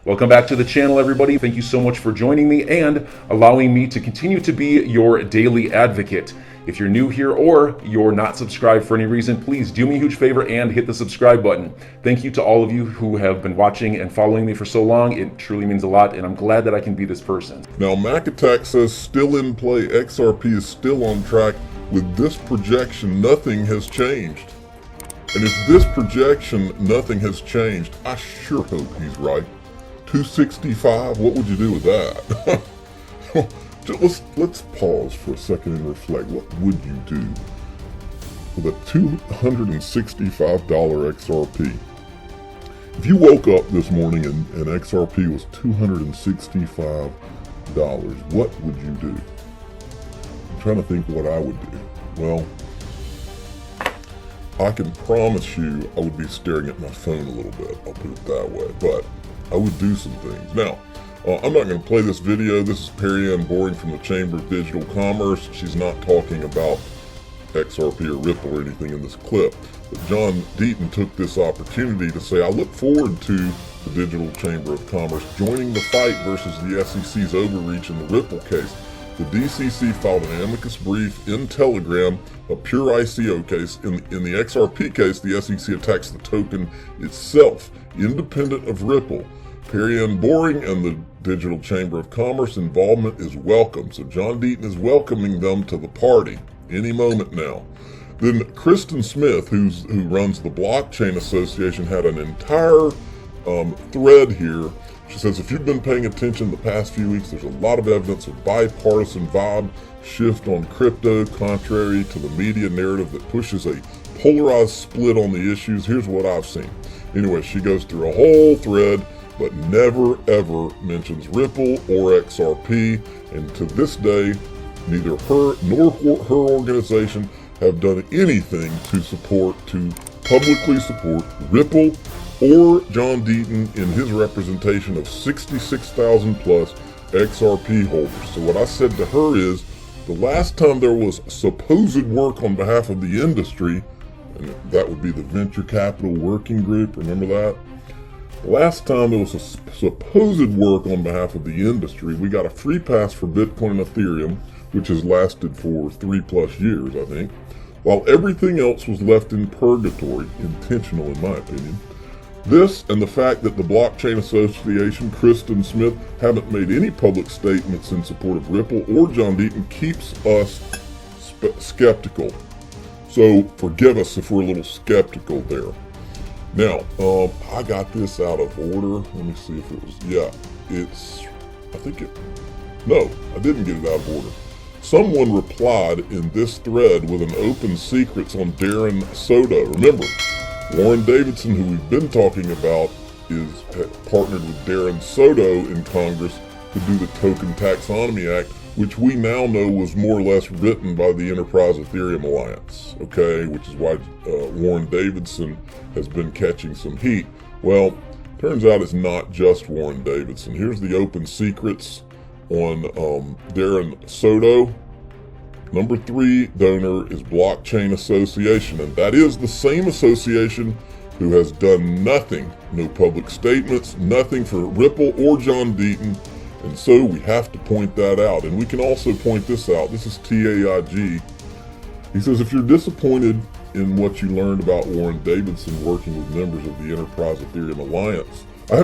Welcome back to the channel, everybody. Thank you so much for joining me and allowing me to continue to be your daily advocate. If you're new here or you're not subscribed for any reason, please do me a huge favor and hit the subscribe button. Thank you to all of you who have been watching and following me for so long. It truly means a lot, and I'm glad that I can be this person. Now, Mac Attack says still in play. XRP is still on track. With this projection, nothing has changed. And if this projection, nothing has changed, I sure hope he's right. 265, what would you do with that? Let's pause for a second and reflect. What would you do with a $265 XRP? If you woke up this morning and XRP was $265, what would you do? I'm trying to think what I would do. Well, I can promise you I would be staring at my phone a little bit, I'll put it that way, but I would do some things. Now, I'm not going to play this video. This is Perry-Ann Boring from the Chamber of Digital Commerce. She's not talking about XRP or Ripple or anything in this clip. But John Deaton took this opportunity to say, I look forward to the Digital Chamber of Commerce joining the fight versus the SEC's overreach in the Ripple case. The DCC filed an amicus brief in Telegram, a pure ICO case. In the XRP case, the SEC attacks the token itself, independent of Ripple. Perry-Ann Boring and the Digital Chamber of Commerce involvement is welcome. So John Deaton is welcoming them to the party any moment now. Then Kristen Smith, who runs the Blockchain Association, had an entire thread here. She says, if you've been paying attention the past few weeks, there's a lot of evidence of bipartisan vibe shift on crypto, contrary to the media narrative that pushes a polarized split on the issues. Here's what I've seen. Anyway, she goes through a whole thread, but never ever mentions Ripple or XRP. And to this day, neither her nor her organization have done anything to publicly support Ripple or John Deaton in his representation of 66,000 plus XRP holders. So what I said to her is, the last time there was supposed work on behalf of the industry, and that would be the Venture Capital Working Group, remember that? The last time there was a supposed work on behalf of the industry, we got a free pass for Bitcoin and Ethereum, which has lasted for 3+ years, I think, while everything else was left in purgatory, intentional in my opinion. This and the fact that the Blockchain Association, Kristen Smith, haven't made any public statements in support of Ripple or John Deaton keeps us skeptical. So forgive us if we're a little skeptical there. Now, I got this out of order. Let me see if it was, no, I didn't get it out of order. Someone replied in this thread with an open secrets on Darren Soto. Remember, Warren Davidson, who we've been talking about, is partnered with Darren Soto in Congress to do the Token Taxonomy Act, which we now know was more or less written by the Enterprise Ethereum Alliance, okay, which is why Warren Davidson has been catching some heat. Well, turns out it's not just Warren Davidson. Here's the open secrets on Darren Soto. Number 3 donor is Blockchain Association, and that is the same association who has done nothing, no public statements, nothing for Ripple or John Deaton, and so we have to point that out. And we can also point this out. This is TAIG. He says, if you're disappointed in what you learned about Warren Davidson working with members of the Enterprise Ethereum Alliance, by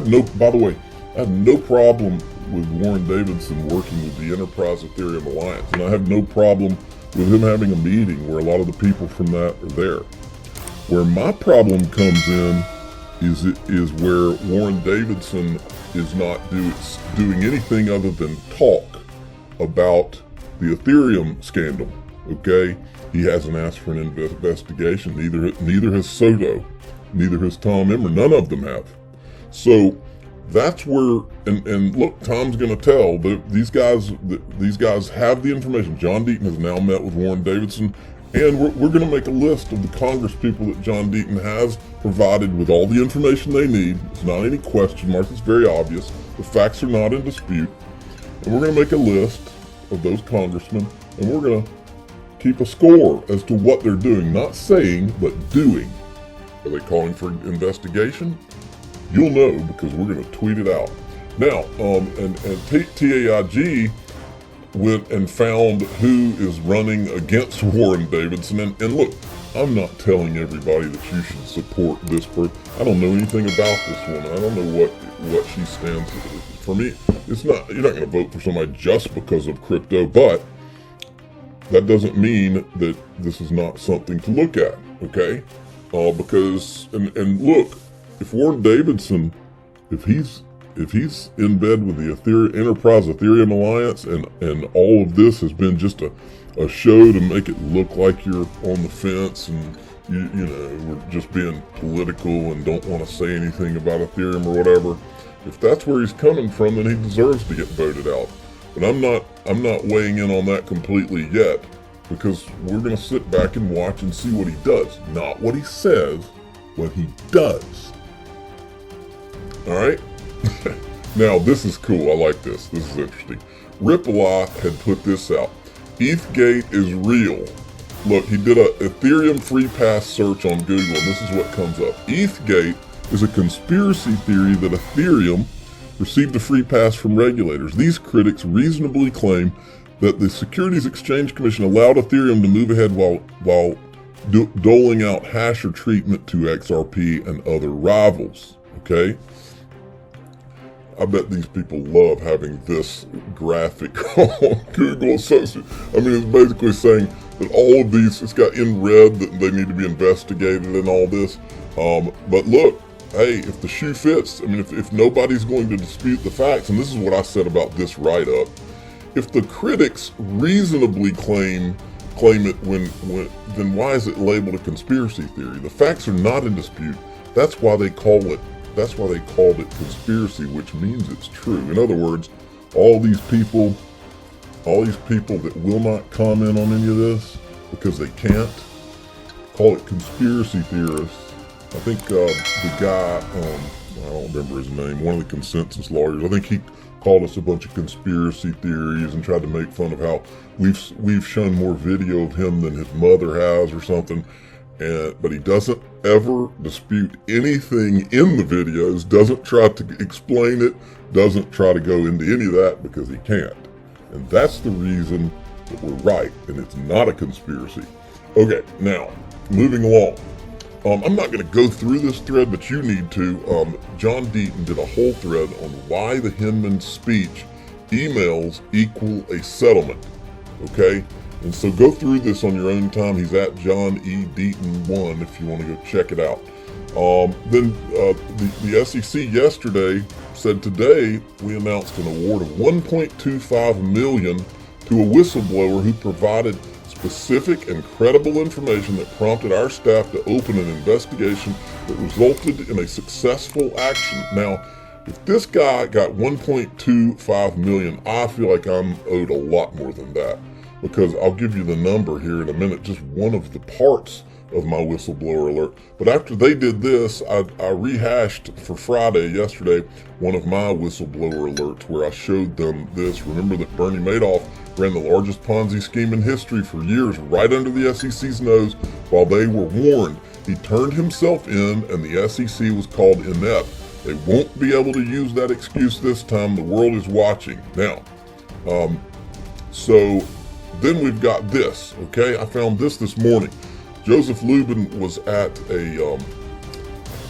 the way, I have no problem with Warren Davidson working with the Enterprise Ethereum Alliance, and I have no problem with him having a meeting where a lot of the people from that are there. Where my problem comes in is where Warren Davidson is not doing anything other than talk about the Ethereum scandal, okay? He hasn't asked for an investigation, neither has Soto, neither has Tom Emmer, none of them have. So that's where, and look, Tom's going to tell, these guys have the information. John Deaton has now met with Warren Davidson, and we're going to make a list of the Congress people that John Deaton has provided with all the information they need. It's not any question marks, it's very obvious. The facts are not in dispute. And we're going to make a list of those congressmen, and we're going to keep a score as to what they're doing, not saying, but doing. Are they calling for an investigation? You'll know because we're going to tweet it out. Now, TAIG went and found who is running against Warren Davidson. And look, I'm not telling everybody that you should support this person. I don't know anything about this woman. I don't know what she stands for. For me, it's not, you're not going to vote for somebody just because of crypto, but that doesn't mean that this is not something to look at, okay? Because, and look, if Warren Davidson, if he's in bed with the Ethereum Alliance, and all of this has been just a show to make it look like you're on the fence, and you know, we're just being political and don't want to say anything about Ethereum or whatever, if that's where he's coming from, then he deserves to get voted out. But I'm not weighing in on that completely yet, because we're going to sit back and watch and see what he does, not what he says, what he does. All right. Now, this is cool. I like this. This is interesting. Ripple had put this out. ETHgate is real. Look, he did a Ethereum free pass search on Google, and this is what comes up. ETHgate is a conspiracy theory that Ethereum received a free pass from regulators. These critics reasonably claim that the Securities Exchange Commission allowed Ethereum to move ahead while doling out hasher treatment to XRP and other rivals. Okay? I bet these people love having this graphic on Google. I mean, it's basically saying that all of these, it's got in red that they need to be investigated and all this. But look, hey, if the shoe fits, I mean, if nobody's going to dispute the facts, and this is what I said about this write-up, if the critics reasonably claim it, then why is it labeled a conspiracy theory? The facts are not in dispute. That's why they called it conspiracy, which means it's true. In other words, all these people that will not comment on any of this because they can't, call it conspiracy theorists. I think the guy, I don't remember his name, one of the consensus lawyers, I think he called us a bunch of conspiracy theories and tried to make fun of how we've shown more video of him than his mother has or something. But he doesn't ever dispute anything in the videos, doesn't try to explain it, doesn't try to go into any of that because he can't. And that's the reason that we're right, and it's not a conspiracy. Okay, now, moving along. I'm not going to go through this thread, but you need to. John Deaton did a whole thread on why the Hinman speech emails equal a settlement, okay? And so go through this on your own time. He's at John E. Deaton 1 if you want to go check it out. Then the SEC yesterday said today we announced an award of $1.25 million to a whistleblower who provided specific and credible information that prompted our staff to open an investigation that resulted in a successful action. Now, if this guy got $1.25 million, I feel like I'm owed a lot more than that, because I'll give you the number here in a minute, just one of the parts of my whistleblower alert. But after they did this, I rehashed for Friday, yesterday, one of my whistleblower alerts where I showed them this. Remember that Bernie Madoff ran the largest Ponzi scheme in history for years right under the SEC's nose while they were warned. He turned himself in and the SEC was called inept. They won't be able to use that excuse this time. The world is watching. Now, so then we've got this, okay? I found this morning. Joseph Lubin was at a,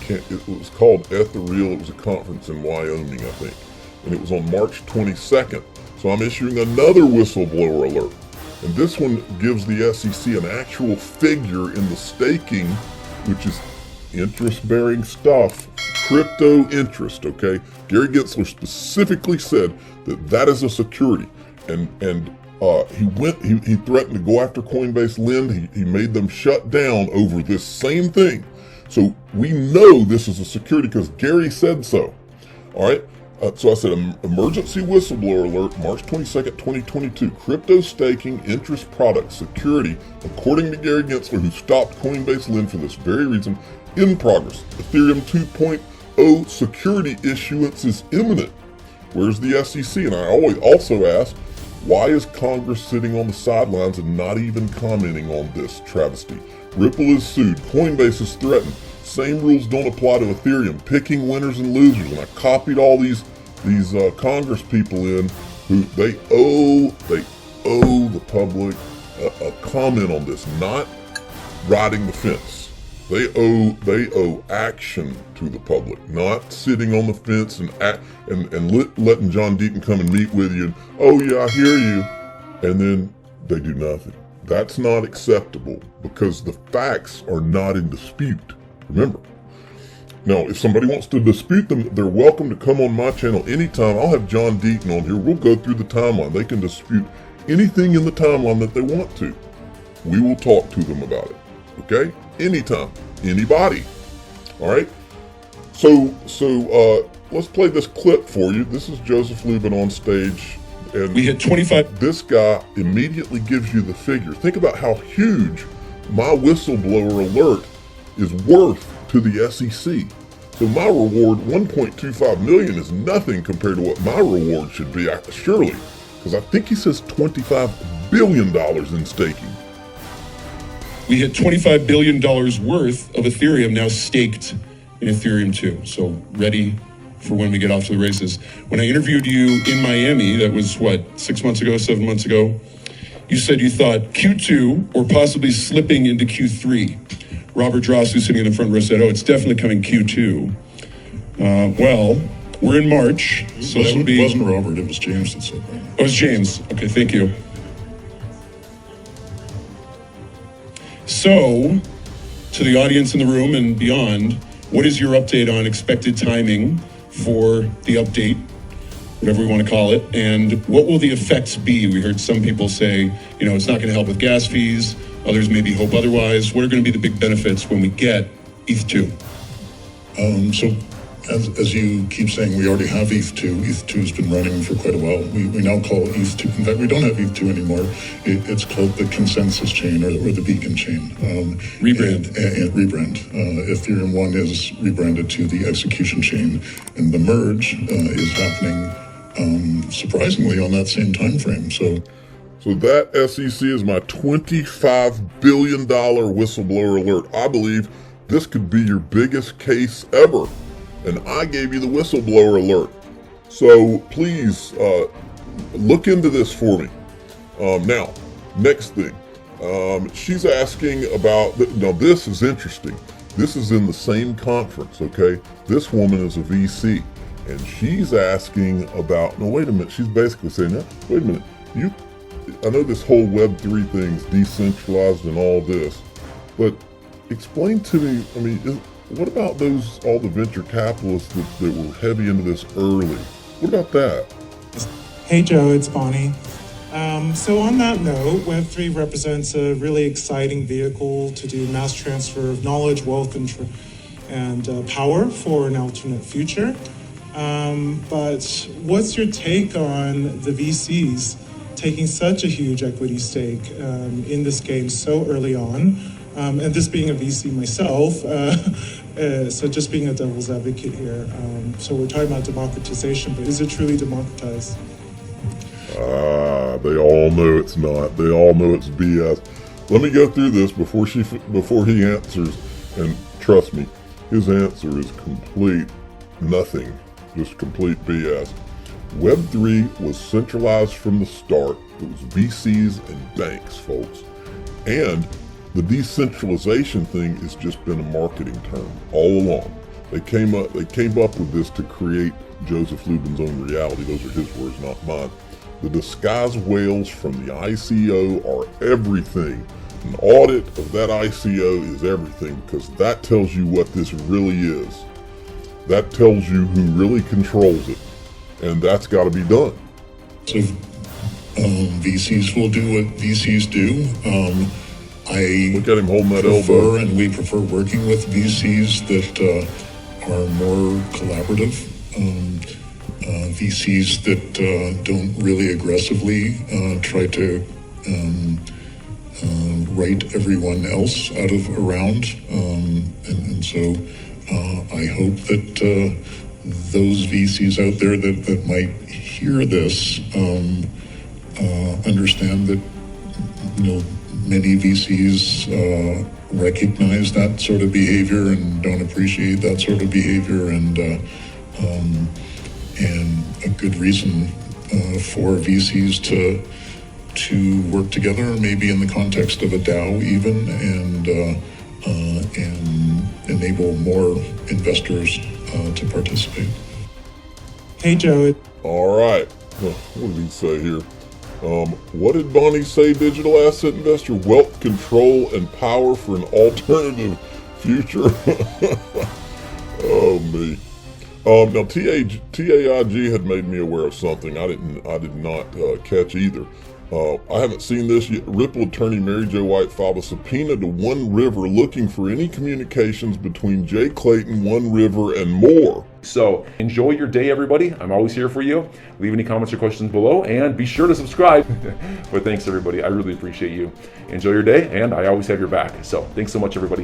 it was called Ethereal. It was a conference in Wyoming, I think. And it was on March 22nd. So I'm issuing another whistleblower alert. And this one gives the SEC an actual figure in the staking, which is interest-bearing stuff, crypto interest, okay? Gary Gensler specifically said that that is a security. And he threatened to go after Coinbase Lend. He made them shut down over this same thing. So we know this is a security because Gary said so. All right. So I said emergency whistleblower alert, March 22nd, 2022. Crypto staking interest product security, according to Gary Gensler, who stopped Coinbase Lend for this very reason, in progress. Ethereum 2.0 security issuance is imminent. Where's the SEC? And I always also ask, why is Congress sitting on the sidelines and not even commenting on this travesty? Ripple is sued. Coinbase is threatened. Same rules don't apply to Ethereum. Picking winners and losers. And I copied all these these Congress people in who they owe the public a comment on this, not riding the fence. They owe action to the public, not sitting on the fence and letting John Deaton come and meet with you and, oh yeah, I hear you, and then they do nothing. That's not acceptable because the facts are not in dispute. Remember. Now, if somebody wants to dispute them, they're welcome to come on my channel anytime. I'll have John Deaton on here. We'll go through the timeline. They can dispute anything in the timeline that they want to. We will talk to them about it. Okay? Anytime. Anybody. All right? So let's play this clip for you. This is Joseph Lubin on stage. And we hit 25. This guy immediately gives you the figure. Think about how huge my whistleblower alert is worth to the SEC. So my reward, 1.25 million, is nothing compared to what my reward should be, surely. Because I think he says $25 billion in staking. We hit $25 billion worth of Ethereum now staked in Ethereum 2. So ready for when we get off to the races. When I interviewed you in Miami, that was what, 6 months ago, 7 months ago, you said you thought Q2 or possibly slipping into Q3. Robert Dross, who's sitting in the front row, said, oh, it's definitely coming Q2. Well, we're in March, so that would be... It wasn't Robert, it was James that said that. Oh, it was James. Okay, thank you. So, to the audience in the room and beyond, what is your update on expected timing for the update, whatever we want to call it, and what will the effects be? We heard some people say, you know, it's not going to help with gas fees. Others maybe hope otherwise. What are going to be the big benefits when we get ETH2? So, as you keep saying, we already have ETH2. ETH2 has been running for quite a while. We now call ETH2. In fact, we don't have ETH2 anymore. It's called the consensus chain or the beacon chain. Rebrand. And rebrand. Ethereum 1 is rebranded to the execution chain, and the merge is happening surprisingly on that same time frame. So that SEC is my $25 billion whistleblower alert. I believe this could be your biggest case ever. And I gave you the whistleblower alert. So please look into this for me. Now, next thing. She's asking about, now this is interesting. This is in the same conference, okay? This woman is a VC. And she's asking about, no, wait a minute. She's basically saying, no, wait a minute. I know this whole Web3 thing's decentralized and all this, but explain to me, I mean, what about all the venture capitalists that were heavy into this early? What about that? Hey Joe, it's Bonnie. So on that note, Web3 represents a really exciting vehicle to do mass transfer of knowledge, wealth, and power for an alternate future. But what's your take on the VCs taking such a huge equity stake in this game so early on? And this being a VC myself, so just being a devil's advocate here. So we're talking about democratization, but is it truly democratized? They all know it's not. They all know it's BS. Let me go through this before he answers, and trust me, his answer is complete nothing, just complete BS. Web3 was centralized from the start. It was VCs and banks, folks. And the decentralization thing has just been a marketing term all along. They came up with this to create Joseph Lubin's own reality. Those are his words, not mine. The disguised whales from the ICO are everything. An audit of that ICO is everything, because that tells you what this really is. That tells you who really controls it. And that's got to be done. So VCs will do what VCs do. I look at him holding that prefer, elbow. and we prefer working with VCs that are more collaborative. VCs that don't really aggressively try to write everyone else out of around. And so I hope that those VCs out there that might hear this understand that, you know, many VCs recognize that sort of behavior and don't appreciate that sort of behavior, and a good reason for VCs to work together, maybe in the context of a DAO even, and enable more investors to participate. Hey, Joe. All right. What did he say here? What did Bonnie say, digital asset investor? Wealth, control, and power for an alternative future. Oh, me. Now, TAIG had made me aware of something I did not catch either. I haven't seen this yet. Ripple attorney Mary Jo White filed a subpoena to One River looking for any communications between Jay Clayton, One River, and more. So enjoy your day, everybody. I'm always here for you. Leave any comments or questions below, and be sure to subscribe. But thanks, everybody. I really appreciate you. Enjoy your day, and I always have your back. So thanks so much, everybody.